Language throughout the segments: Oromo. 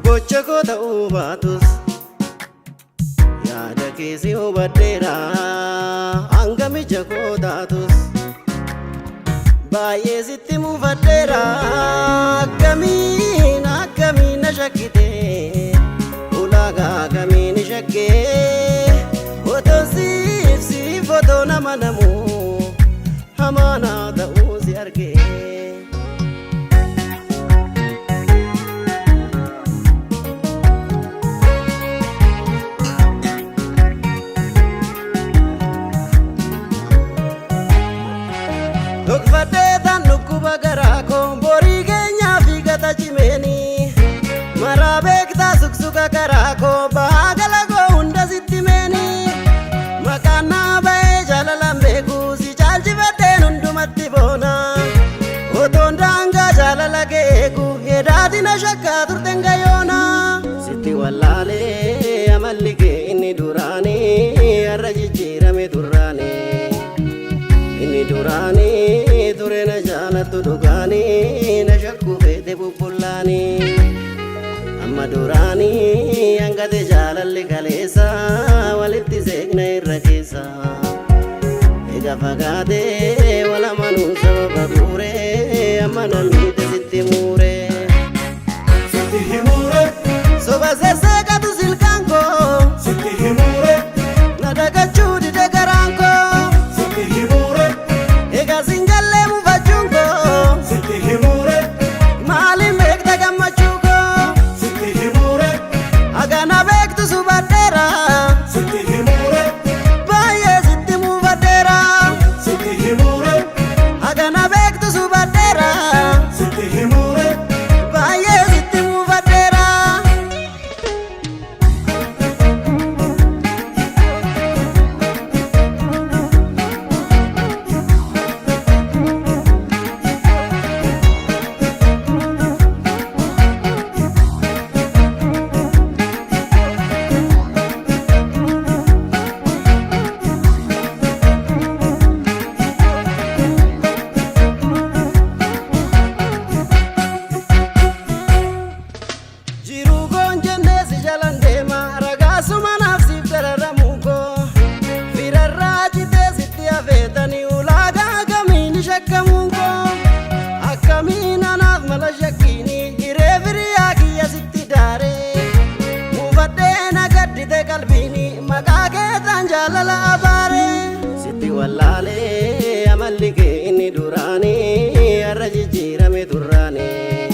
Gocha ta'uu baatus yaada keessa hubadheera hangamicha koo taatus baay'ee sitti mufadheera akkamiin na shakkite ulaagaa akkamiin shakkee otoo siif otoo nama namu hamaana ta'uu si argee. Dhokfadheetan dhukkuba garaa koo borii keenyaa fi gata cimeenii maraa beektaa suksuka garaa koo bahaa gala koo hunda sitti meenii maqaan naa ba'ee jaalalaan beekuu si caalchifadheen hundumatti boona otoon daangaa jaalala kee eegu hedaatiin shakkaa turteen gayoona sitti wallaalee amalli kee inni duraanii har'a jijjiirame turraanii. Inni duraanii ture na jaalattu dhugaanii na shakku feete bubbullaanii amma duraanii hangate jaalalli kaleessa walitti seeqna irra keessa eega fagaatee wal amanuu sababa guuree amma namiite sitti muuree soba sesseeqatu silkaan koo sitti himuure na dagachuu dide garaan koo. Singalee mufachuungo sitti himure maali meekta gammachuugo sitti himure agana beektu subadheera sitti himure baay'ee sitti mufadheera sitti himure agana beektu subadheera sitti himure baay'ee sitti mufadheera. Sitti wallaalee amalli kee inni duraanii har'a jijjiirame turraanii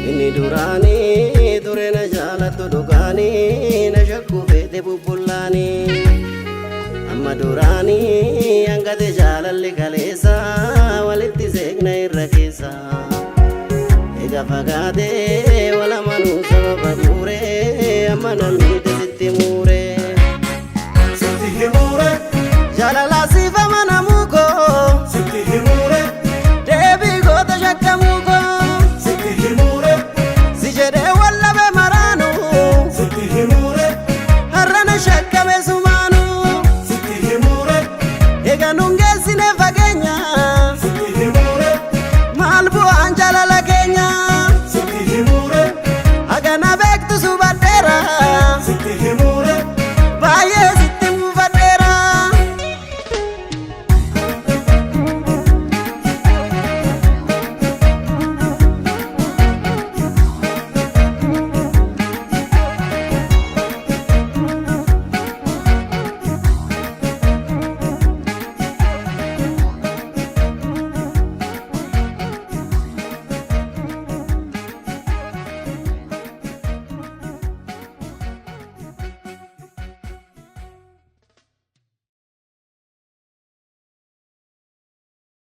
inni duraanii ture na jaalattu dhugaanii na shakku feete bubbullaanii amma duraanii hangate jaalalli kaleessa walitti seeqna irra keessa eega fagaatee wal amanuu sababa guuree amma namiite sitti muuree. Jalala sifa manamuko sitti himure deebii goota shakkamuko sitti himure si jedhee wallabe maraanu sitti himure har'a na shakkame sumaanu sitti himure eega nungeessine